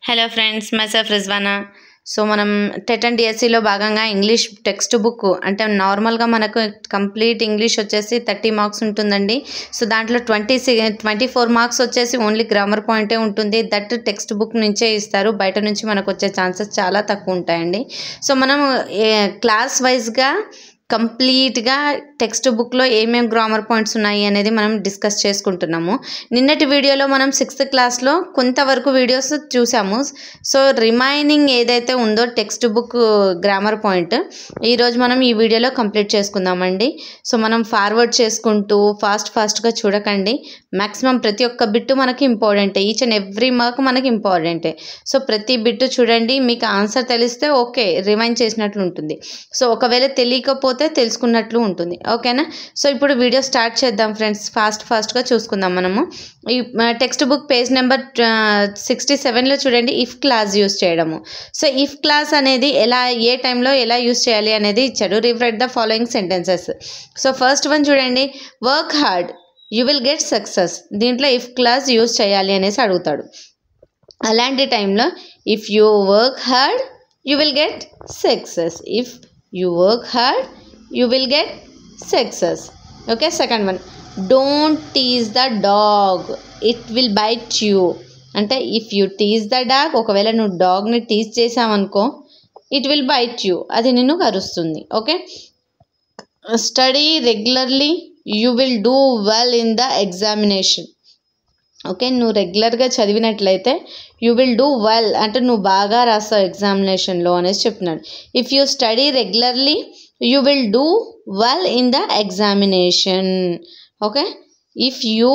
Hello friends, myself Rizwana. So మనం TET and డిఎస్సిలో భాగంగా ఇంగ్లీష్ టెక్స్ట్ బుక్ అంటే నార్మల్గా మనకు కంప్లీట్ ఇంగ్లీష్ వచ్చేసి 30 మార్క్స్ ఉంటుందండి. సో దాంట్లో 24 మార్క్స్ వచ్చేసి ఓన్లీ గ్రామర్ పాయింటే ఉంటుంది. దట్ టెక్స్ట్ బుక్ నుంచే ఇస్తారు. బయట నుంచి మనకు వచ్చే ఛాన్సెస్ చాలా తక్కువ ఉంటాయండి. సో మనం క్లాస్ వైజ్గా కంప్లీట్గా టెక్స్ట్ బుక్లో ఏమేమి గ్రామర్ పాయింట్స్ ఉన్నాయి అనేది మనం డిస్కస్ చేసుకుంటున్నాము. నిన్నటి వీడియోలో మనం 6th క్లాస్లో కొంతవరకు వీడియోస్ చూసాము. సో రిమైనింగ్ ఏదైతే ఉందో టెక్స్ట్ బుక్ గ్రామర్ పాయింట్ ఈరోజు మనం ఈ వీడియోలో కంప్లీట్ చేసుకుందామండి. సో మనం ఫార్వర్డ్ చేసుకుంటూ ఫాస్ట్గా చూడకండి. మ్యాక్సిమం ప్రతి ఒక్క బిట్టు మనకి ఇంపార్టెంటే. ఈచ్ అండ్ ఎవ్రీ మార్క్ మనకి ఇంపార్టెంటే. సో ప్రతి బిట్టు చూడండి. మీకు ఆన్సర్ తెలిస్తే ఓకే, రిమైండ్ చేసినట్లు ఉంటుంది. సో ఒకవేళ తెలియకపోతే తెలుసుకున్నట్లు ఉంటుంది. ఓకేనా? సో ఇప్పుడు వీడియో స్టార్ట్ చేద్దాం ఫ్రెండ్స్. ఫాస్ట్గా చూసుకుందాం మనము. ఈ టెక్స్ట్ బుక్ పేజ్ నెంబర్ 67లో చూడండి, ఇఫ్ క్లాస్ యూస్ చేయడము. సో ఇఫ్ క్లాస్ అనేది ఏ టైంలో ఎలా యూస్ చేయాలి అనేది ఇచ్చాడు. Rewrite the following sentences. So first one చూడండి, work hard you will get success. దీంట్లో ఇఫ్ క్లాస్ యూస్ చేయాలి అనేసి అడుగుతాడు. అలాంటి టైంలో if you work hard you will get success. If you work hard you will get success. Okay, second one, don't tease the dog, it will bite you. అంటే if you tease the dog, ఒకవేళ నువ్వు డాగ్ని tease చేసావనుకో, it will bite you, అది నిన్ను కరుస్తుంది. Okay, study regularly you will do well in the examination. Okay, నువ్వు రెగ్యులర్గా చదివినట్లయితే యూ విల్ డూ వెల్ అంటే నువ్వు బాగా రాస్తావు ఎగ్జామినేషన్లో అనేసి చెప్తున్నాడు. If you study regularly you will do well in the examination. Okay, if you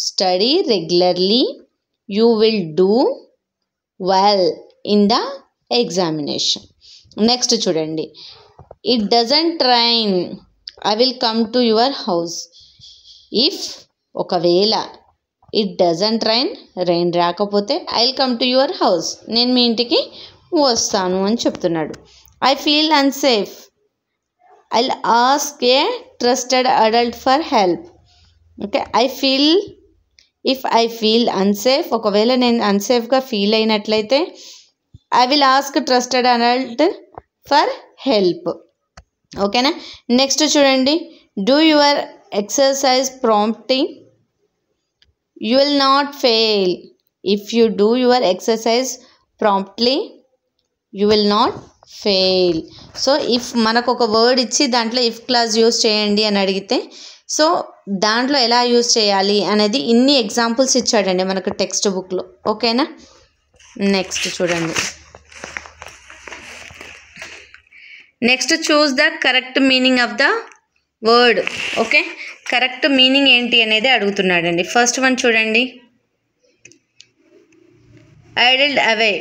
study regularly you will do well in the examination. Next చూడండి, it doesn't rain I will come to your house. if ఒకవేళ it doesn't rain రాకపోతే I will come to your house, నేను మీ ఇంటికి వస్తాను అని చెప్తున్నాడు. I feel unsafe I'll ask a trusted adult for help. Okay, if I feel unsafe, ఒకవేళ నేను అన్సేఫ్గా feel అయినట్లయితే I will ask trusted adult for help. ఓకేనా? నెక్స్ట్ చూడండి, do your exercise promptly you will not fail. if you do your exercise promptly you will not fail. So if మనకు ఒక word ఇచ్చి దాంట్లో if clause use చేయండి అని అడిగితే so దాంట్లో ఎలా యూస్ చేయాలి అనేది ఇన్ని ఎగ్జాంపుల్స్ ఇచ్చాడండి మనకు టెక్స్ట్ బుక్లో. ఓకేనా? నెక్స్ట్ చూడండి, next choose the correct meaning of the word. Okay, correct meaning ఏంటి అనేది అడుగుతున్నాడండి. ఫస్ట్ వన్ చూడండి, ఐడిల్డ్ అవే,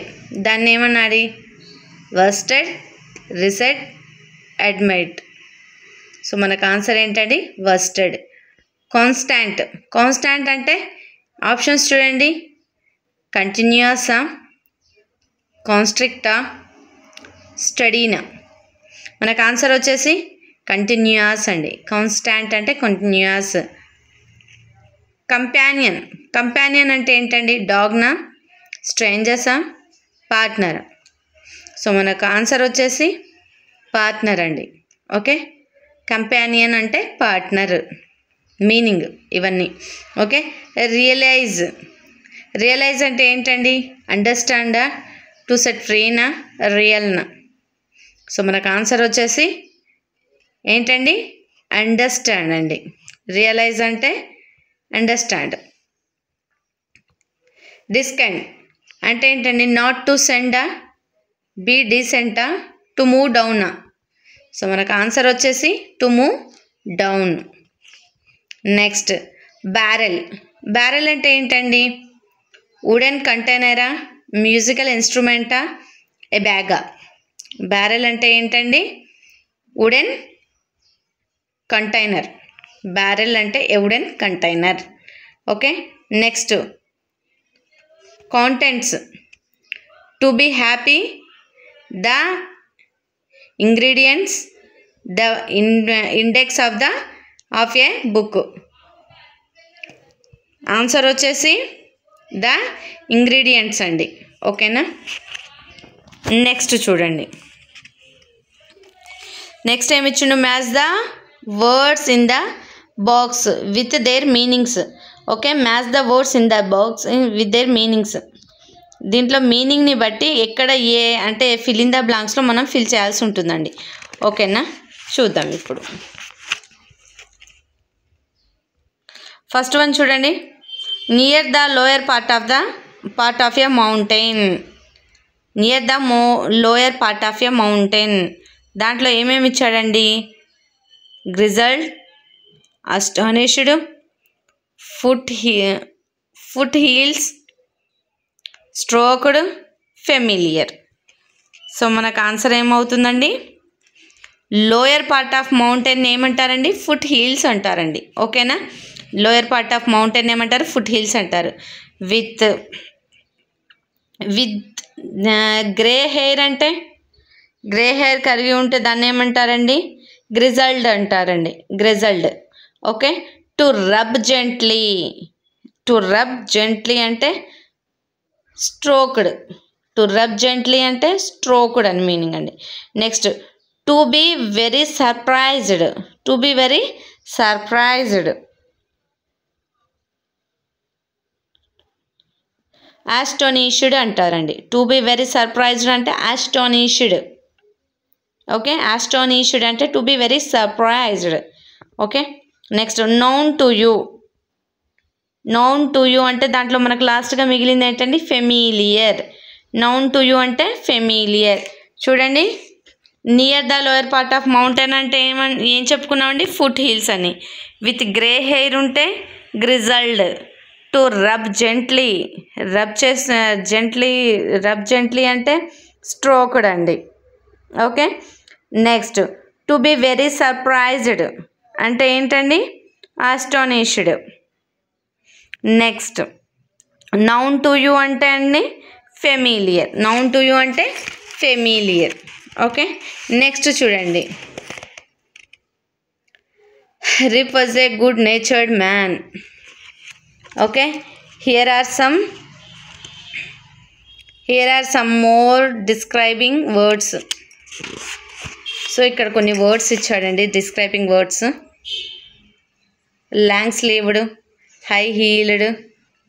దాన్ని ఏమన్నాడు? వర్స్టెడ్, రిసెట్, అడ్మైట్. సో మనకు ఆన్సర్ ఏంటండి? వర్స్టెడ్. కాన్స్టాంట్ అంటే ఆప్షన్స్ చూడండి, కంటిన్యూసా, కాన్స్ట్రిక్టా, స్టడీనా. మనకు ఆన్సర్ వచ్చేసి కంటిన్యూస్ అండి. కాన్స్టాంట్ అంటే కంటిన్యూస్. కంపానియన్ అంటే ఏంటండి? డాగ్నా, స్ట్రేంజర్సా, పార్ట్నరా. సో మనకు ఆన్సర్ వచ్చేసి పార్ట్నర్ అండి. ఓకే, కంపానియన్ అంటే పార్ట్నర్, మీనింగ్ ఇవన్నీ. ఓకే, రియలైజ్ అంటే ఏంటండి? అండర్స్టాండా, టు సెట్ ఫ్రీనా, రియల్నా. సో మనకు ఆన్సర్ వచ్చేసి ఏంటండి? అండర్స్టాండ్ అండి. రియలైజ్ అంటే అండర్స్టాండ్. డిస్కంట్ అంటే ఏంటండి? నాట్ టు సెండా, బీ డీసెంటా, టు మూవ్ డౌనా. సో మనకు ఆన్సర్ వచ్చేసి to move down. Next barrel అంటే ఏంటండి? వుడెన్ కంటైనరా, మ్యూజికల్ ఇన్స్ట్రుమెంటా, ఏ బ్యాగా. బ్యారెల్ అంటే ఏంటండి? Wooden container. బ్యారెల్ అంటే wooden container. Okay, next contents, to be happy, the ingredients, the index of a book. Answer వచ్చేసి ద ఇంగ్రీడియంట్స్ అండి. ఓకేనా. నెక్స్ట్ చూడండి, నెక్స్ట్ ఏమి ఇచ్చిండు, match the words in the box with there meanings. Okay, match the words in the box with there meanings. దీంట్లో మీనింగ్ని బట్టి ఎక్కడ ఏ అంటే ఫిల్ ఇన్ ద బ్లాంక్స్లో మనం ఫిల్ చేయాల్సి ఉంటుందండి. ఓకేనా, చూద్దాం ఇప్పుడు. ఫస్ట్ వన్ చూడండి, near the lower part of a mountain. Near the lower part of a mountain. దాంట్లో ఏమేమి ఇచ్చాడండి, grizzled, astonished, foothills, stroked, familiar. So మనకు ఆన్సర్ ఏమవుతుందండి, లోయర్ పార్ట్ ఆఫ్ మౌంటైన్ ఏమంటారండి, ఫుట్ హీల్స్ అంటారండి. ఓకేనా, లోయర్ పార్ట్ ఆఫ్ మౌంటైన్ ఏమంటారు, foothills అంటారు. విత్ గ్రే హెయిర్ అంటే, గ్రే హెయిర్ కలిగి ఉంటే దాన్ని ఏమంటారండి, గ్రిజల్డ్ అంటారండి, grizzled. Okay, to rub gently అంటే స్ట్రోక్డ్. టు రబ్ జెంట్లీ అంటే స్ట్రోక్డ్ అని మీనింగ్ అండి. Next, to be very surprised. To be very surprised. Astonished అంటారండి. టు బీ వెరీ సర్ప్రైజ్డ్ అంటే ఆస్టోనిష్డ్. ఓకే, ఆస్టోనిష్డ్ అంటే to be very surprised. Okay, next, known to you. Known to you అంటే దాంట్లో మనకు లాస్ట్గా మిగిలింది ఏంటండి, ఫెమిలియర్. నౌన్ టు యూ అంటే ఫెమిలియర్. చూడండి, near the lower part of mountain అంటే ఏం చెప్పుకున్నామండి, ఫుట్ హీల్స్ అని. విత్ గ్రే హెయిర్ ఉంటే grizzled. To rub gently, rub gently అంటే స్ట్రోక్డ్ అండి. Okay, next, to be very surprised అంటే ఏంటండి, astonished. Next, known to you అంటే అండి ఫెమిలియర్. నౌన్ టు యూ అంటే ఫెమిలియర్. ఓకే, నెక్స్ట్ చూడండి, Rip was a good natured man. Okay, here are some more describing words. సో ఇక్కడ కొన్ని words ఇచ్చాడండి, describing words. Long sleeved, high heeled,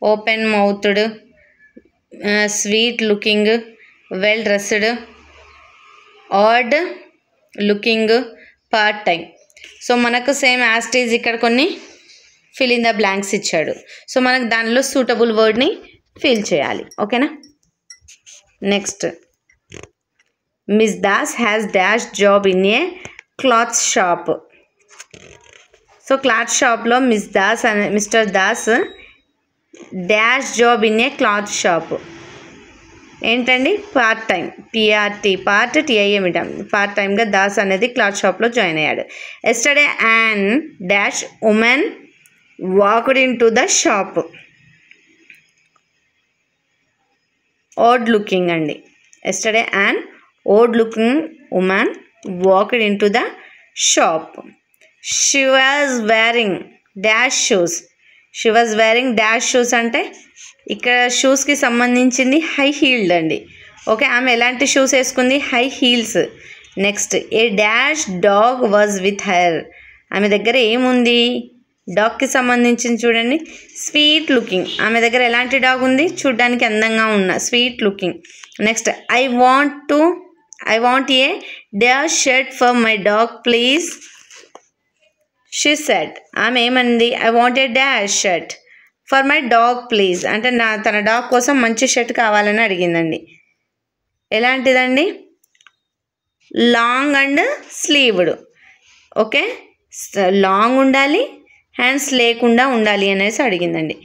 open mouthed, sweet looking, well dressed, odd looking, part time. So మనకు same యాస్టీజ్ ఇక్కడ కొన్ని fill in the blanks ఇచ్చాడు. So మనకు దానిలో సూటబుల్ వర్డ్ని ఫిల్ చేయాలి. ఓకేనా. Next, miss Das has dash job in a cloth shop. So cloth షాప్లో mister Das dash job in a cloth shop. ఏంటండి, part time. Part T I M part టైంగా దాస్ అనేది క్లాత్ షాప్లో జాయిన్ అయ్యాడు. Yesterday and dash women walked into the shop. Odd looking అండి. Yesterday and odd looking women walked into the shop. She was wearing dash shoes. She was wearing dash shoes అంటే ఇక్కడ షూస్కి సంబంధించింది high healed అండి. Okay, ఆమె ఎలాంటి shoes వేసుకుంది, high heels. Next, A dash dog was with her. ఆమె దగ్గర ఏముంది, డాగ్కి సంబంధించింది చూడండి, స్వీట్ లుకింగ్. ఆమె దగ్గర ఎలాంటి డాగ్ ఉంది, చూడ్డానికి అందంగా ఉన్న sweet looking. Next, I want a dash shirt for my dog please. She said. ఆమె ఏమంది, I want a dash shirt for my dog please అంటే తన డాగ్ కోసం మంచి షర్ట్ కావాలని అడిగిందండి. ఎలాంటిదండి, long and sleeved. Okay, long ఉండాలి, హ్యాండ్స్ లేకుండా ఉండాలి అనేసి అడిగిందండి.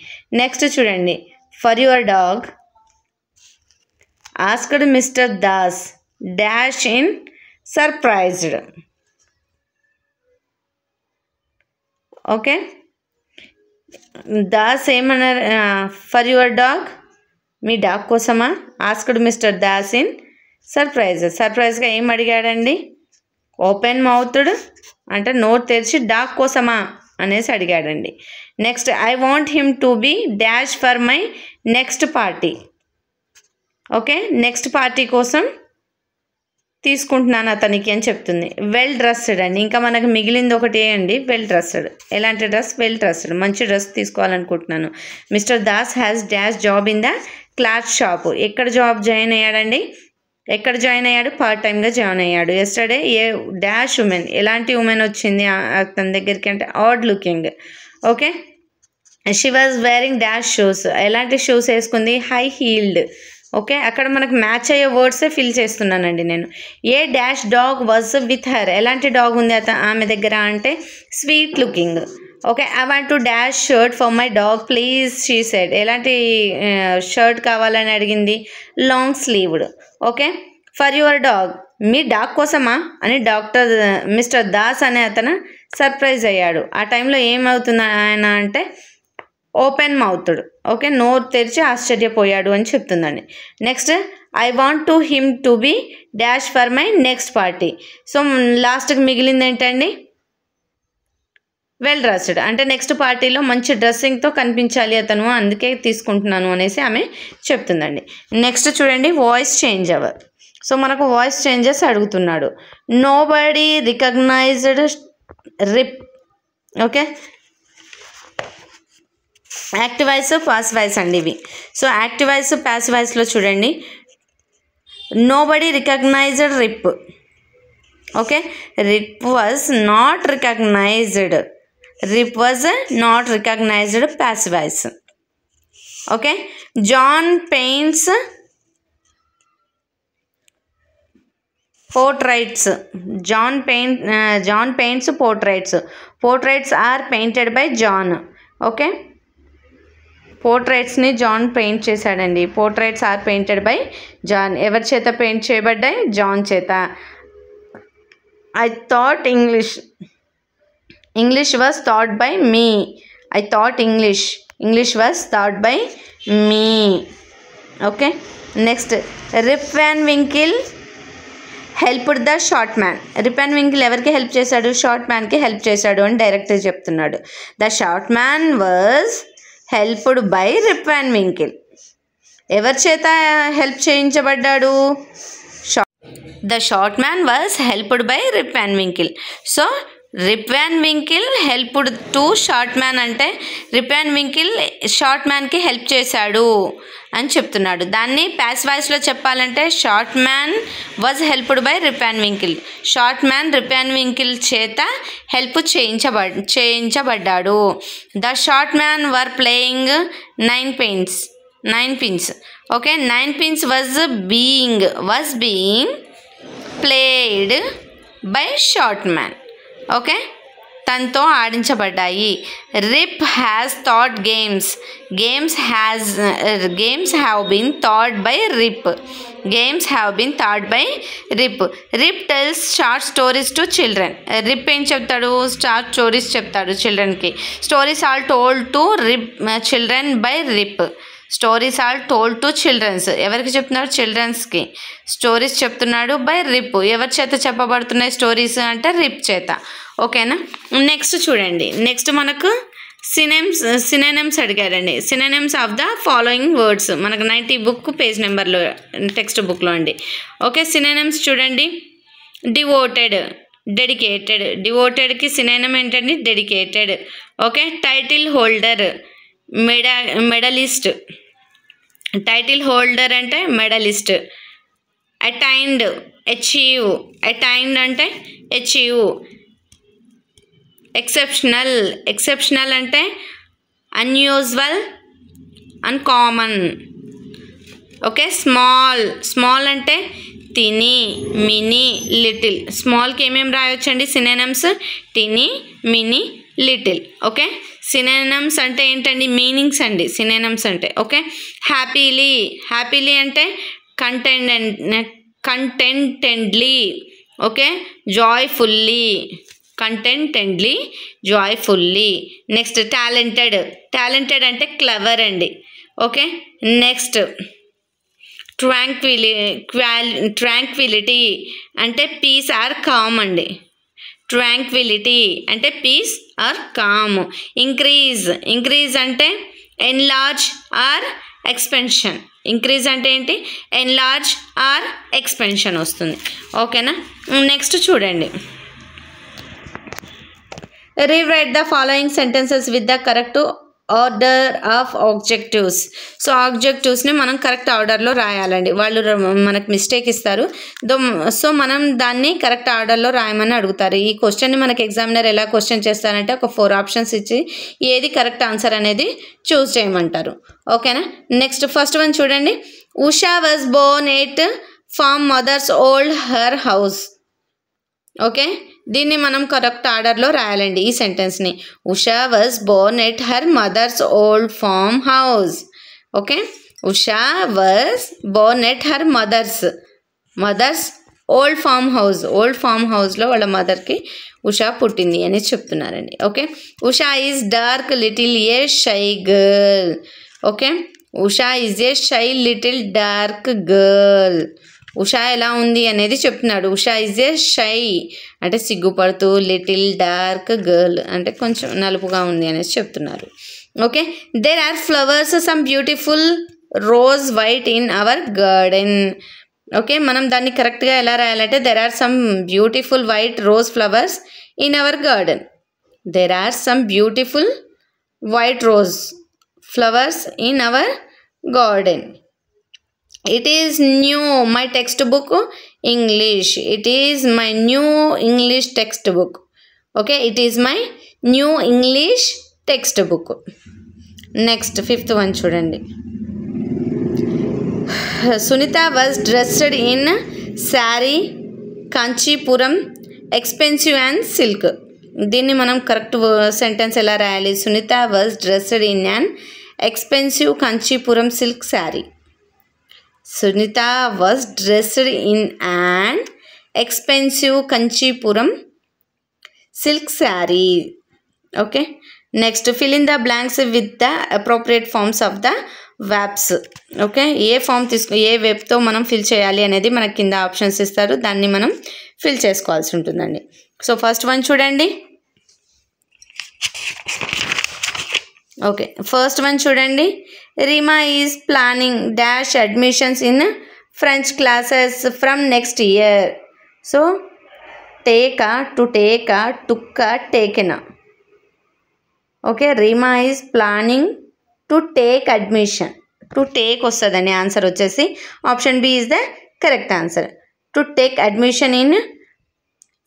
నెక్స్ట్ చూడండి, for your dog asked mister Das dash in surprised. Okay, Das ఏమన్నారు, ఫర్ యువర్ డాగ్ మీ డాగ్ కోసమా, ఆస్క్డ్ మిస్టర్ దాస్ ఇన్ సర్ప్రైజ్గా ఏం అడిగాడండి, ఓపెన్ మౌత్డ్ అంటే నోట్ తెరిచి డాగ్ కోసమా అనేసి అడిగాడండి. Next, I want him to be dash for my next party. Okay, next party కోసం తీసుకుంటున్నాను అతనికి అని చెప్తుంది. వెల్ డ్రెస్డ్ అండి. ఇంకా మనకు మిగిలింది ఒకటి అండి, వెల్ డ్రెస్డ్. ఎలాంటి డ్రెస్? వెల్ డ్రెస్డ్, మంచి డ్రెస్ తీసుకోవాలనుకుంటున్నాను. Mister Das has dash job in the cloth shop. ఎక్కడ జాబ్ జాయిన్ అయ్యాడండి? ఎక్కడ జాయిన్ అయ్యాడు? పార్ట్ టైమ్గా జాయిన్ అయ్యాడు. ఎస్టర్డే ఏ డాష్ ఉమెన్, ఎలాంటి ఉమెన్ వచ్చింది అతని దగ్గరికి అంటే odd looking. Okay, she was wearing dash shoes, ఎలాంటి షూస్ వేసుకుంది? High heeled. ఓకే, అక్కడ మనకు మ్యాచ్ అయ్యే వర్డ్సే ఫిల్ చేస్తున్నానండి నేను. A dash dog was with her, ఎలాంటి డాగ్ ఉంది ఆమె దగ్గర అంటే sweet looking. Okay, I want to dash shirt for my dog please she said, ఎలాంటి షర్ట్ కావాలని అడిగింది? Long sleeved. Okay, for your dog, మీ డాగ్ కోసమా అని మిస్టర్ దాస్ అనే అతను సర్ప్రైజ్ అయ్యాడు. ఆ టైంలో ఏమవుతుంది ఆయన అంటే ఓపెన్ మౌత్డ్. ఓకే, నోరు తెరిచి ఆశ్చర్యపోయాడు అని చెప్తుందండి. Next, I want to him to be dash for my next party. So లాస్ట్కి మిగిలింది ఏంటండి? వెల్ డ్రెస్డ్, అంటే నెక్స్ట్ పార్టీలో మంచి డ్రెస్సింగ్తో కనిపించాలి అతను, అందుకే తీసుకుంటున్నాను అనేసి ఆమె చెప్తుందండి. నెక్స్ట్ చూడండి, వాయిస్ చేంజ్ అవర్. సో మనకు వాయిస్ చేంజెస్ అడుగుతున్నాడు. Nobody recognised Rip. Okay, active voice, passive voice అండి ఇవి. సో యాక్టివ్ వాయిస్, పాసివ్ వాయిస్లో చూడండి, nobody recognised Rip. Okay, Rip was not recognised. Rip was not recognised, passive voice. Okay, John paints portraits. John paints portraits. Portraits are painted by John. Okay, పోర్ట్రైట్స్ని John paint చేశాడండి. Portraits are painted by John. ఎవరి చేత paint చేయబడ్డాయి? John చేత. I taught English was taught by me. I taught English was taught by me. Okay, next, Rip Van Winkle helped the short man. Rip and Winkle ఎవరికి help చేశాడు? Short మ్యాన్కి help చేశాడు అని director చెప్తున్నాడు. The short man was helped by Rip Van Winkle. ఎవరి చేత help చేయించబడ్డాడు? The short man was helped by Rip Van Winkle. So Rip Van Winkle helped to short man అంటే Rip Van Winkle short మ్యాన్కి help చేశాడు అని చెప్తున్నాడు. దాన్ని passive వాయిస్లో చెప్పాలంటే short man was helped by Rip Van Winkle. Short man Rip Van Winkle చేత help చేయించబడ్డాడు. The short man were playing 9 pins. Okay, 9 pins was being played by short man. Okay, తనతో ఆడించబడ్డాయి. Rip has taught games have been taught by Rip. Rip tells short stories to children. Rip ఏం చెప్తాడు? Short stories చెప్తాడు చిల్డ్రన్కి. Stories all told to children by Rip. Stories all told to childrens. ఎవరికి చెప్తున్నాడు? చిల్డ్రన్స్కి stories చెప్తున్నాడు by Rip. ఎవరి చేత చెప్పబడుతున్నాయి స్టోరీస్ అంటే రిప్ చేత. ఓకేనా, నెక్స్ట్ చూడండి. నెక్స్ట్ మనకు సినోనిమ్స్ అడిగారండి. Synonyms of the following words మనకు 90 బుక్ పేజ్ నెంబర్లో టెక్స్ట్ బుక్లో అండి. ఓకే, సినోనిమ్స్ చూడండి. Devoted, dedicated. డివోటెడ్కి సినోనిమ్ ఏంటండి? Dedicated. Okay, title holder, medallist. Title holder అంటే మెడలిస్ట్. అటైన్డ్, అటైన్డ్ అంటే అచీవ్. ఎక్సెప్షనల్ అంటే అన్యూజువల్, అన్కామన్. ఓకే, స్మాల్ అంటే తిని, మినీ, లిటిల్. స్మాల్కి ఏమేమి రాయొచ్చండి synonyms? Tiny, mini, little. Okay, synonyms అంటే ఏంటండి? మీనింగ్స్ అండి సినోనిమ్స్ అంటే. ఓకే, హ్యాపీలీ అంటే contentedly. Okay, joyfully. Next talented అంటే క్లవర్ అండి. ఓకే, నెక్స్ట్ ట్రాంక్విలిటీ అంటే పీస్ ఆర్ కామ్ అండి. ట్రాంక్విలిటీ అంటే పీస్ ఆర్ కామ్. ఇంక్రీజ్ అంటే ఎన్లార్జ్ ఆర్ ఎక్స్పెన్షన్. ఇంక్రీజ్ అంటే ఏంటి? ఎన్లార్జ్ ఆర్ ఎక్స్పెన్షన్ వస్తుంది. ఓకేనా? నెక్స్ట్ చూడండి, rewrite the following sentences with the correct order of objectives. So ఆబ్జెక్టివ్స్ని మనం కరెక్ట్ ఆర్డర్లో రాయాలండి. వాళ్ళు మనకు మిస్టేక్ ఇస్తారు, సో మనం దాన్ని కరెక్ట్ ఆర్డర్లో రాయమని అడుగుతారు. ఈ క్వశ్చన్ని మనకి ఎగ్జామినర్ ఎలా క్వశ్చన్ చేస్తారంటే ఒక 4 ఆప్షన్స్ ఇచ్చి ఏది కరెక్ట్ ఆన్సర్ అనేది చూస్ చేయమంటారు. ఓకేనా? నెక్స్ట్ ఫస్ట్ వన్ చూడండి, Usha was born at from mother's old her house. Okay, దీన్ని మనం కరెక్ట్ ఆర్డర్లో రాయాలండి ఈ సెంటెన్స్ని. Usha was born at her mother's old farm house. Okay, Usha was born at her mother's old farm house. Old farm హౌస్లో వాళ్ళ మదర్కి ఉషా పుట్టింది అని చెప్తున్నారండి. Okay, Usha is dark little a shy girl. Okay, Usha is a shy little dark girl. Usha ఎలా ఉంది అనేది చెప్తున్నాడు. ఉషా ఈజ్ ఏ షై అంటే సిగ్గుపడుతూ, లిటిల్ డార్క్ గర్ల్ అంటే కొంచెం నలుపుగా ఉంది అనేసి చెప్తున్నారు. Okay, there are flowers some beautiful rose white in our garden. Okay, మనం దాన్ని కరెక్ట్గా ఎలా రాయాలంటే there are some beautiful white rose flowers in our garden. There are some beautiful white rose flowers in our garden. It is new, my textbook English. It is my new English textbook. Okay, it is my new English textbook. Next, 5th one chudandi. Sunita was dressed in saree, Kanchipuram, expensive and silk. దీన్ని మనం correct sentence ఎలా రాయాలి? Sunita was dressed in an expensive Kanchipuram silk saree. Sunita was dressed in an expensive Kanchipuram silk saree. Okay, next fill in the blanks with the appropriate forms of the verbs. Okay, ఏ form ఏ వెబ్తో మనం fill చేయాలి అనేది మనకి కింద options ఇస్తారు, దాన్ని మనం ఫిల్ చేసుకోవాల్సి ఉంటుందండి. సో ఫస్ట్ వన్ చూడండి. ఓకే, ఫస్ట్ వన్ చూడండి, Reema is planning dash admissions in French classes from next year. So టేకా, టు టేకా, టుక్క, టేకెనా. Okay, Reema is planning to take admission. To take వస్తుందండి ఆన్సర్ వచ్చేసి. Option B is the correct answer. To take admission in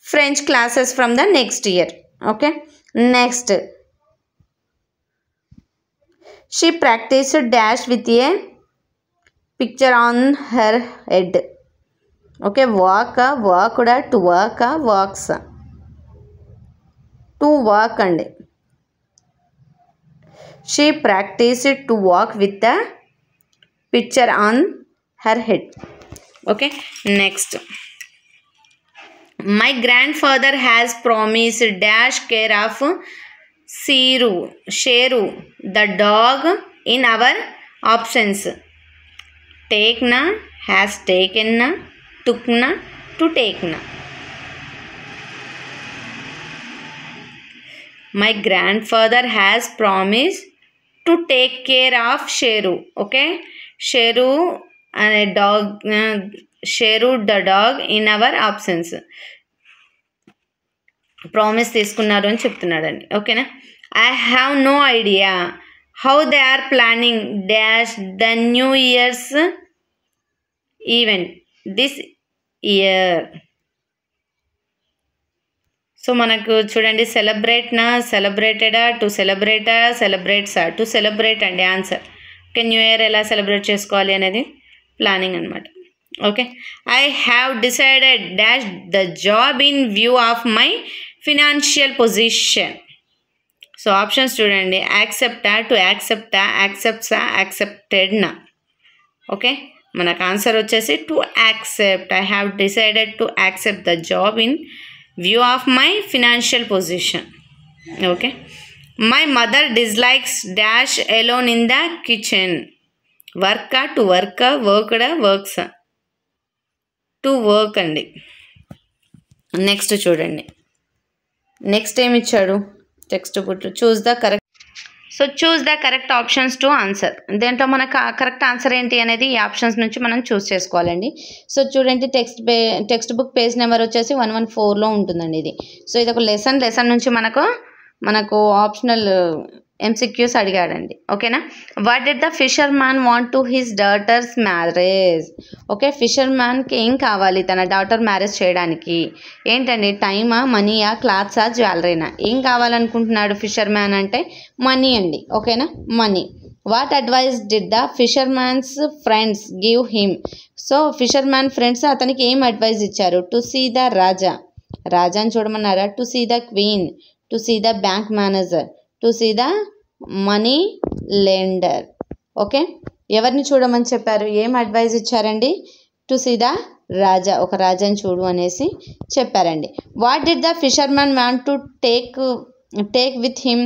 French classes from the next year. Okay, next she practiced dash with a picture on her head. Okay, walk, walked, to walk, walks. To walk andi. She practiced to walk with the picture on her head. Okay, next. My grandfather has promised dash care of Sheru, the dog in our options. Take-na, has taken-na, took-na, to take-na. My grandfather has promised to take care of Sheru. Okay, Sheru and a dog, Sheru the dog in our options. Promise తీసుకున్నారు అని చెప్తున్నాడండి. ఓకేనా, I have no idea how they are planning dash the new years event this year. So మనకు చూడండి, సెలబ్రేట్నా, సెలబ్రేటెడా, to సెలబ్రేటా, సెలబ్రేట్సా, టు సెలబ్రేట్ అండి ఆన్సర్. ఓకే, న్యూ ఇయర్ ఎలా సెలబ్రేట్ చేసుకోవాలి అనేది ప్లానింగ్ అనమాట. Okay, I have decided dash the job in view of my financial position. So options చూడండి, యాక్సెప్టా, టు యాక్సెప్టా, యాక్సెప్ట్సా, యాక్సెప్టెడ్నా. ఓకే, మనకు ఆన్సర్ వచ్చేసి to accept. I have decided to accept the job in view of my financial position. Okay, my mother dislikes dash alone in the kitchen. వర్కా, to వర్కా, వర్క్డా, వర్క్సా, టు వర్క్ అండి. నెక్స్ట్ చూడండి, నెక్స్ట్ ఏమి ఇచ్చాడు textbook. Choose the correct so choose the correct options to answer. దీంట్లో మనకు కరెక్ట్ ఆన్సర్ ఏంటి అనేది ఈ ఆప్షన్స్ నుంచి మనం చూస్ చేసుకోవాలండి. సో చూడండి, టెక్స్ట్ బుక్ పేజ్ నెంబర్ వచ్చేసి 114లో ఉంటుందండి ఇది. సో ఇది ఒక లెసన్ నుంచి మనకు ఆప్షనల్ MCQs అడిగాడండి. ఓకేనా. What did the fisher man want to his daughter's marriage? Okay, fisher మ్యాన్కి ఏం కావాలి తన డాటర్ మ్యారేజ్ చేయడానికి? ఏంటండి, టైమా, మనీయా, క్లాత్సా, జ్యువెలరీనా? ఏం కావాలనుకుంటున్నాడు ఫిషర్ మ్యాన్ అంటే? మనీ అండి. ఓకేనా, money. What advice did the fisher man's friends give him? So fisher man friends అతనికి ఏం అడ్వైస్ ఇచ్చారు? టు సీ ద రాజాని చూడమన్నారా? To see the queen, to see the bank manager, to see the money lender. Okay, ఎవరిని చూడమని చెప్పారు? ఏం advise ఇచ్చారండి? టు సీ ద రాజా, ఒక రాజాని చూడు అనేసి చెప్పారండి. What did the fisher man want to take with him?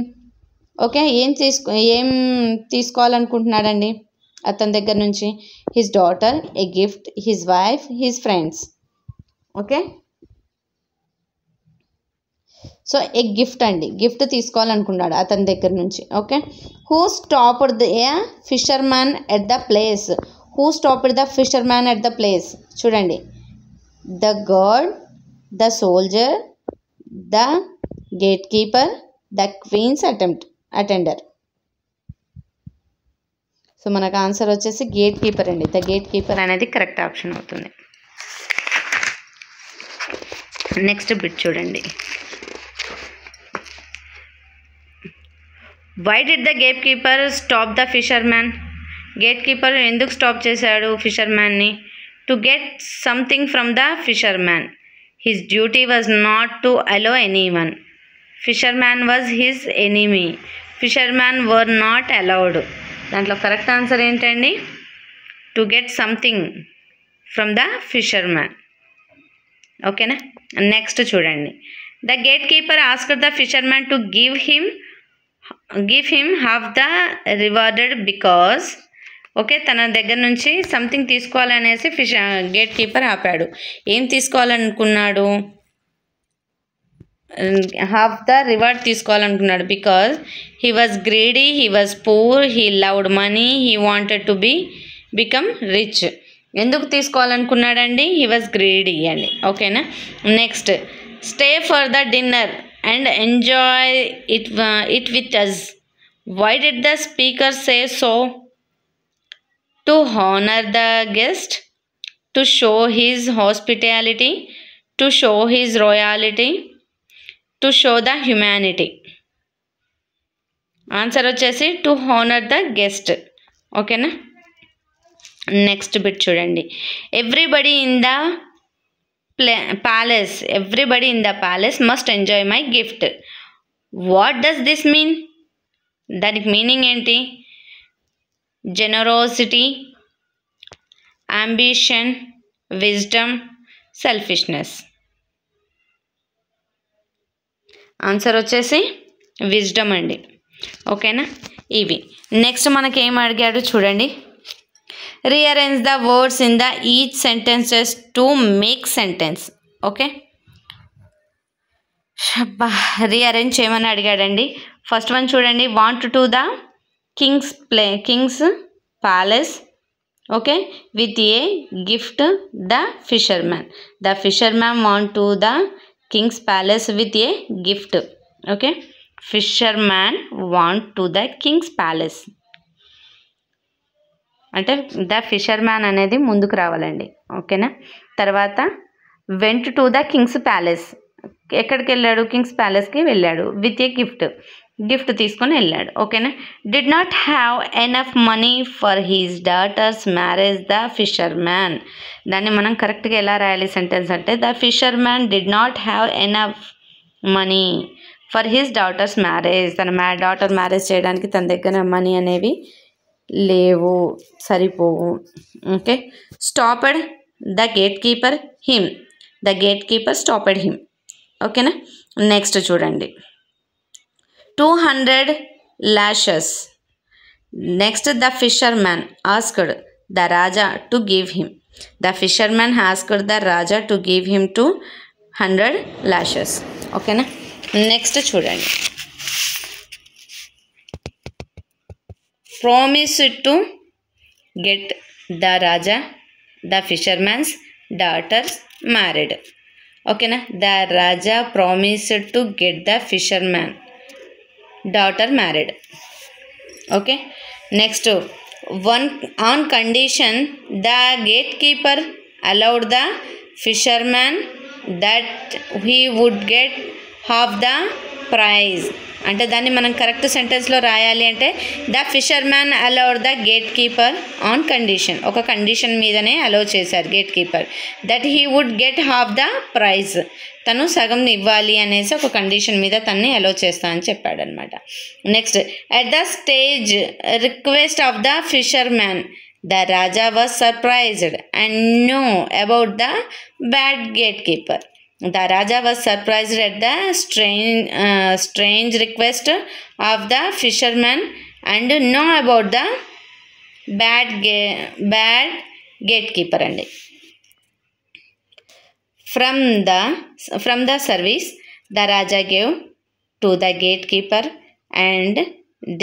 Okay, ఏం తీసుకోవాలనుకుంటున్నాడండి అతని దగ్గర నుంచి? His daughter, a gift, his wife, his friends. Okay, so a gift అండి, గిఫ్ట్ తీసుకోవాలనుకున్నాడు అతని దగ్గర నుంచి. Okay, who stopped the fisher man at the place? Who stopped the fisher man at the place? చూడండి, the guard, the soldier, the gate keeper, the queen's attender. So మనకు answer వచ్చేసి gate keeper అండి. The gate keeper అనేది correct option అవుతుంది. Next bit చూడండి. Why did the gate keeper stop the fisher man? Gate keeper ఎందుకు stop చేశాడు fisher మ్యాన్ని? To get something from the fisher man. His duty was not to allow anyone. Fisher man was his enemy. Fisher man were not allowed. దాంట్లో correct answer ఏంటండి? To get something from the fisher man. ఓకేనా. Next చూడండి. The gate keeper asked the fisher man to give him half the rewarded because. Okay, తన దగ్గర నుంచి సంథింగ్ తీసుకోవాలనేసి gate keeper ఆపాడు. ఏం తీసుకోవాలనుకున్నాడు? హాఫ్ ద రివార్డ్ తీసుకోవాలనుకున్నాడు. Because he was greedy, he was poor, he loved money, he wanted to become rich. ఎందుకు తీసుకోవాలనుకున్నాడండి? హీ వాజ్ గ్రీడీ అండి. ఓకేనా. Next, stay for the dinner and enjoy it with us. Why did the speaker say so? To honor the guest, to show his hospitality, to show his royalty, to show the humanity. Answer వచ్చేసి to honour the guest. ఓకేనా. Next bit చూడండి. Everybody in the palace must enjoy my gift. What does this mean? దానికి meaning ఏంటి? జెనరోసిటీ, ambition, wisdom, selfishness. Answer వచ్చేసి wisdom అండి. ఓకేనా. ఇవి next మనకి ఏం అడిగాడు చూడండి. Rearrange the words in the each sentences to make sentence. Okay, rearrange చేయమని అడిగాడండి. ఫస్ట్ వన్ చూడండి. Want to the Kings palace. Okay, with a gift the fisher man. The fisher man want to the Kings palace with a gift. Okay, fissure man want to the Kings palace అంటే the fisher man అనేది ముందుకు రావాలండి. ఓకేనా. తర్వాత went to the Kings palace. ఎక్కడికి వెళ్ళాడు? Kings ప్యాలెస్కి వెళ్ళాడు. With a gift తీసుకొని వెళ్ళాడు. ఓకేనా. Did not have enough money for his daughters marriage the fisher man. దాన్ని మనం కరెక్ట్గా ఎలా రాయాలి సెంటెన్స్ అంటే the fisher man did not have enough money for his daughter's marriage. తన డాటర్ మ్యారేజ్ చేయడానికి తన దగ్గర మనీ అనేవి లేవు, సరిపోవు. Okay, stopped the gate keeper him. The gate keeper stopped him. ఓకేనా. నెక్స్ట్ చూడండి. 200 lashes. Next the fisher man asked the Raja to give him. The fisher man asked the Raja to give him 200 lashes. ఓకేనా. Next చూడండి. promised to get the Raja, the fisherman's daughter married. Okay na? The Raja promised to get the fisherman daughter married. Okay. Next, one on condition the gatekeeper allowed the fisherman that he would get half the prize. అంటే దాన్ని మనం correct సెంటెన్స్లో రాయాలి అంటే the fisherman allowed the gate keeper on condition, ఒక condition మీదనే allow చేశారు gatekeeper, that he would get half the prize, తను సగం ఇవ్వాలి అనేసి ఒక కండిషన్ మీద తన్ని అలౌ చేస్తా అని చెప్పాడు అనమాట. Next, at the stage request of the fisherman the Raja was surprised and know about the bad gate keeper. The Raja was surprised at the strange request of the fisherman and know about the bad gatekeeper. And from the service, the Raja gave to the gatekeeper and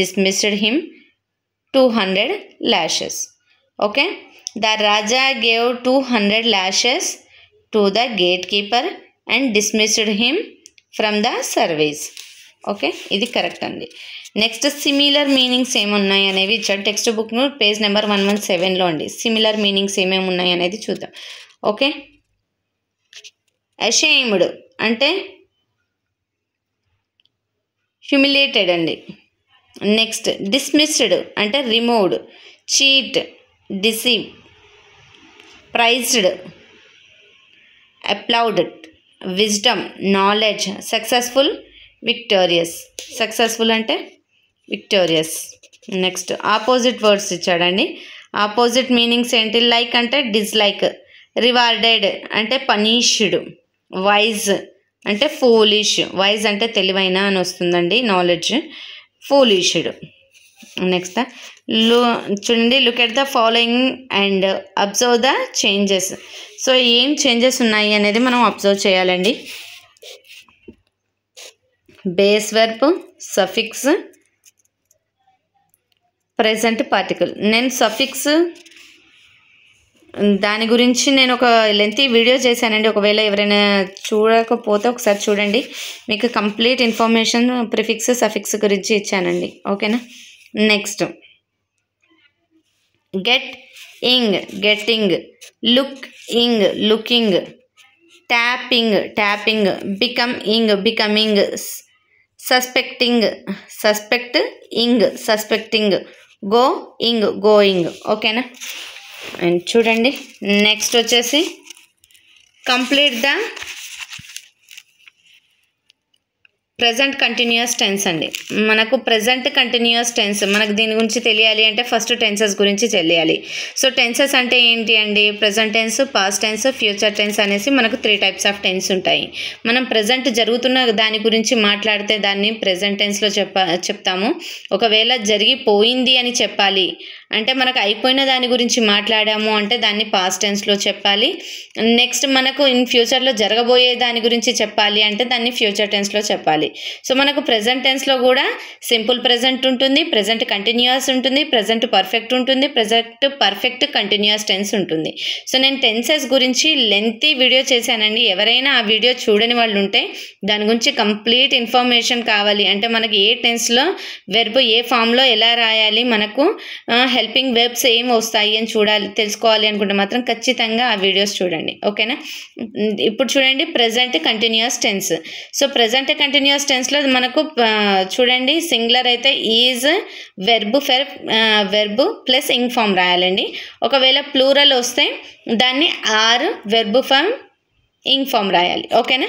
dismissed him 200 lashes. Okay, the Raja gave 200 lashes to the gatekeeper and dismissed him from the service. Okay, ఇది correct అండి. Next, similar meanings ఏమున్నాయి అనేవి ఇచ్చాడు text బుక్ను page number 117లో అండి. Similar meanings ఏమేమి ఉన్నాయి అనేది చూద్దాం. ఓకే, అషేమ్డ్ అంటే హ్యూమిలియేటెడ్ అండి. నెక్స్ట్, డిస్మిస్డ్ అంటే removed, cheat, deceive, prized, applauded, wisdom, knowledge, successful, victorious. Successful అంటే victorious. నెక్స్ట్, ఆపోజిట్ వర్డ్స్ ఇచ్చాడండి. ఆపోజిట్ మీనింగ్స్ ఏంటి? లైక్ అంటే డిస్లైక్, రివార్డెడ్ అంటే పనిష్డ్, వైజ్ అంటే ఫూలిష్, వైజ్ అంటే తెలివైన అని వస్తుందండి, నాలెడ్జ్, ఫూలిష్డ్. నెక్స్ట్, చూడండి, look at the following and observe the changes. So ఏం చేంజెస్ ఉన్నాయి అనేది మనం అబ్జర్వ్ చేయాలండి. Base verb, suffix, present particle. నేను సఫిక్స్ దాని గురించి నేను ఒక లెంతీ వీడియో చేశానండి. ఒకవేళ ఎవరైనా చూడకపోతే ఒకసారి చూడండి, మీకు కంప్లీట్ ఇన్ఫర్మేషన్ ప్రిఫిక్స్ సఫిక్స్ గురించి ఇచ్చానండి. ఓకేనా. Next, get ing, getting, look ing, looking, tapping, tapping, become ing, becoming, suspecting, suspect ing, suspecting, go ing, going. ఓకేనా. అండ్ చూడండి, నెక్స్ట్ వచ్చేసి complete the present continuous tense అండి. మనకు ప్రజెంట్ కంటిన్యూస్ టెన్స్ మనకు దీని గురించి తెలియాలి అంటే ఫస్ట్ టెన్సెస్ గురించి తెలియాలి. సో టెన్సెస్ అంటే ఏంటి అండి? Present tense, past tense, future tense అనేసి మనకు 3 టైప్స్ ఆఫ్ టెన్స్ ఉంటాయి. మనం ప్రజెంట్ జరుగుతున్న దాని గురించి మాట్లాడితే దాన్ని ప్రజెంట్ టెన్స్లో చెప్తాము. ఒకవేళ జరిగిపోయింది అని చెప్పాలి అంటే మనకు అయిపోయిన దాని గురించి మాట్లాడాము అంటే దాన్ని పాస్ట్ టెన్స్లో చెప్పాలి. నెక్స్ట్, మనకు ఇన్ ఫ్యూచర్లో జరగబోయే దాని గురించి చెప్పాలి అంటే దాన్ని ఫ్యూచర్ టెన్స్లో చెప్పాలి. సో మనకు ప్రెజెంట్ టెన్స్లో కూడా సింపుల్ ప్రెజెంట్ ఉంటుంది, ప్రెజెంట్ కంటిన్యూస్ ఉంటుంది, ప్రెజెంట్ పర్ఫెక్ట్ ఉంటుంది, ప్రెజెంట్ పర్ఫెక్ట్ కంటిన్యూస్ టెన్స్ ఉంటుంది. సో నేను టెన్సెస్ గురించి లెంతీ వీడియో చేశానండి. ఎవరైనా ఆ వీడియో చూడని వాళ్ళు ఉంటే దాని గురించి కంప్లీట్ ఇన్ఫర్మేషన్ కావాలి అంటే మనకి ఏ టెన్స్లో వెర్బ్ ఏ ఫామ్లో ఎలా రాయాలి, మనకు హెల్పింగ్ వెర్బ్స్ ఏం వస్తాయి అని తెలుసుకోవాలి అనుకుంటే మాత్రం ఖచ్చితంగా ఆ వీడియోస్ చూడండి. ఓకేనా. ఇప్పుడు చూడండి, present continuous tense. So present continuous టెన్స్లో మనకు చూడండి, సింగులర్ అయితే is verb plus ing form రాయాలండి. ఒకవేళ ప్లూరల్ వస్తే దాన్ని are verb form ing form రాయాలి. ఓకేనా.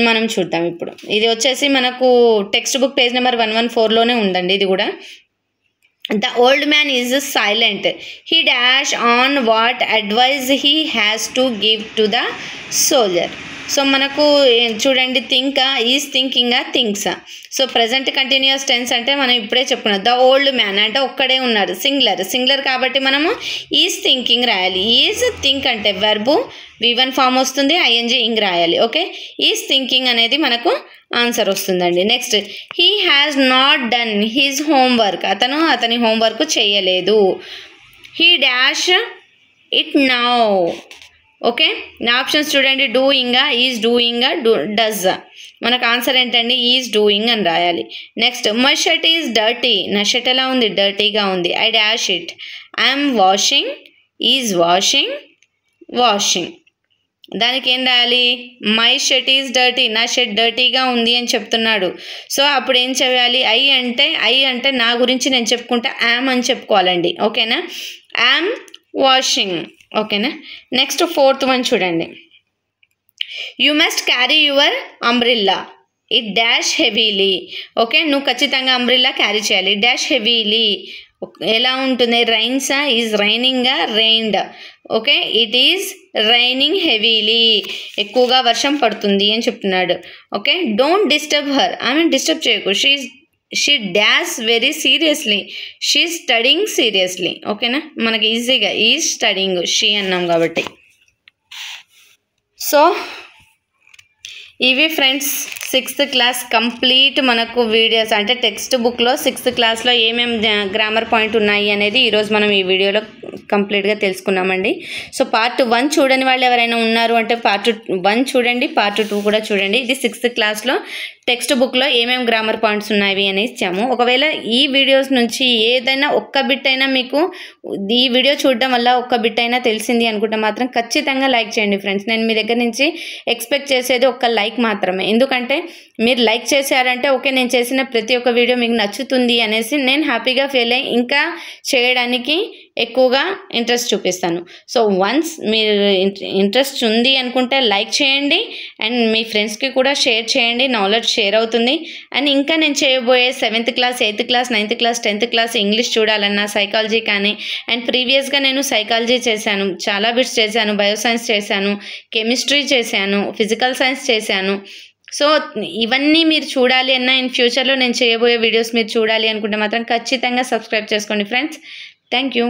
మనం చూద్దాం ఇప్పుడు. ఇది వచ్చేసి మనకు టెక్స్ట్ బుక్ పేజ్ నెంబర్ 114లోనే ఉందండి. ఇది కూడా The old man is silent. He dash on what advice he has to give to the soldier. So మనకు చూడండి థింకా, ఈజ్ థింకింగా, థింక్సా. సో ప్రజెంట్ కంటిన్యూస్ టెన్స్ అంటే మనం ఇప్పుడే చెప్పుకున్నాం. ద ఓల్డ్ మ్యాన్ అంటే ఒక్కడే ఉన్నాడు, సింగులర్ కాబట్టి మనము ఈజ్ థింకింగ్ రాయాలి. ఈజ్ థింక్ అంటే వెర్బు V1 ఫామ్ వస్తుంది, ఐఎన్జీ ఇంగ్ రాయాలి. ఓకే, ఈజ్ థింకింగ్ అనేది మనకు ఆన్సర్ వస్తుందండి. Next, he has not done his homework. అతని హోంవర్క్ చేయలేదు. He dash it now. Okay, నా ఆప్షన్స్ చూడండి. డూయింగా, ఈజ్ డూయింగా, డస్. మనకు ఆన్సర్ ఏంటండి? ఈజ్ డూయింగ్ అని రాయాలి. Next, my shirt is dirty. నా షర్ట్ ఎలా ఉంది? డర్టీగా ఉంది. I dash it. I'm washing, is washing, washing. దానికి ఏం రాయాలి? My shirt is dirty. నా షర్ట్ డర్టీగా ఉంది అని చెప్తున్నాడు. సో అప్పుడు ఏం చేయాలి? ఐ అంటే నా గురించి నేను చెప్పుకుంటా యామ్ అని చెప్పుకోవాలండి. ఓకేనా? Am washing. ఓకేనా? నెక్స్ట్ 4th వన్ చూడండి. You must carry your umbrella. It dash heavily. Okay, నువ్వు ఖచ్చితంగా అంబ్రిల్లా క్యారీ చేయాలి. డాష్ హెవీలీ ఎలా ఉంటుంది? రైన్సా, ఈజ్ రైనింగా, rained. Okay, it is raining heavily. ఎక్కువగా వర్షం పడుతుంది అని చెప్తున్నాడు. Okay, don't disturb her. ఆమె డిస్టర్బ్ చేయకు. She dash very seriously. She studying seriously. ఓకేనా? మనకి ఈజీగా ఈజ్ స్టడింగ్ షీ అన్నాం కాబట్టి. సో ఇవి ఫ్రెండ్స్ 6th క్లాస్ కంప్లీట్ మనకు వీడియోస్, అంటే టెక్స్ట్ బుక్లో 6th క్లాస్లో ఏమేమి గ్రామర్ పాయింట్ ఉన్నాయి అనేది ఈరోజు మనం ఈ వీడియోలో కంప్లీట్గా తెలుసుకున్నామండి. సో పార్ట్ 1 చూడని వాళ్ళు ఎవరైనా ఉన్నారు అంటే పార్ట్ 1 చూడండి, పార్ట్ 2 కూడా చూడండి. ఇది 6th క్లాస్లో టెక్స్ట్ బుక్లో ఏమేమి గ్రామర్ పాయింట్స్ ఉన్నాయి అని ఇచ్చాము. ఒకవేళ ఈ వీడియోస్ నుంచి ఏదైనా ఒక్క బిట్ అయినా మీకు ఈ వీడియో చూడడం వల్ల ఒక్క బిట్ అయినా తెలిసింది అనుకుంటే మాత్రం ఖచ్చితంగా లైక్ చేయండి ఫ్రెండ్స్. నేను మీ దగ్గర నుంచి ఎక్స్పెక్ట్ చేసేది ఒక్క లైక్ మాత్రమే. ఎందుకంటే మీరు లైక్ చేశారంటే ఓకే, నేను చేసిన ప్రతి ఒక్క వీడియో మీకు నచ్చుతుంది అనేసి నేను హ్యాపీగా ఫీల్ అయ్యి ఇంకా చేయడానికి ఎక్కువగా ఇంట్రెస్ట్ చూపిస్తాను. సో వన్స్ మీరు ఇంట్రెస్ట్ ఉంది అనుకుంటే లైక్ చేయండి అండ్ మీ ఫ్రెండ్స్కి కూడా షేర్ చేయండి. నాలెడ్జ్ షేర్ అవుతుంది. అండ్ ఇంకా నేను చేయబోయే 7th class, 8th class, 9th class, 10th class English చూడాలన్నా, సైకాలజీ కానీ, అండ్ ప్రీవియస్గా నేను సైకాలజీ చేశాను, చాలా బిట్స్ చేశాను, బయోసైన్స్ చేశాను, కెమిస్ట్రీ చేశాను, ఫిజికల్ సైన్స్ చేశాను. సో ఇవన్నీ మీరు చూడాలి అన్నా, ఇన్ ఫ్యూచర్లో నేను చేయబోయే వీడియోస్ మీరు చూడాలి అనుకుంటే మాత్రం ఖచ్చితంగా సబ్స్క్రైబ్ చేసుకోండి ఫ్రెండ్స్. Thank you.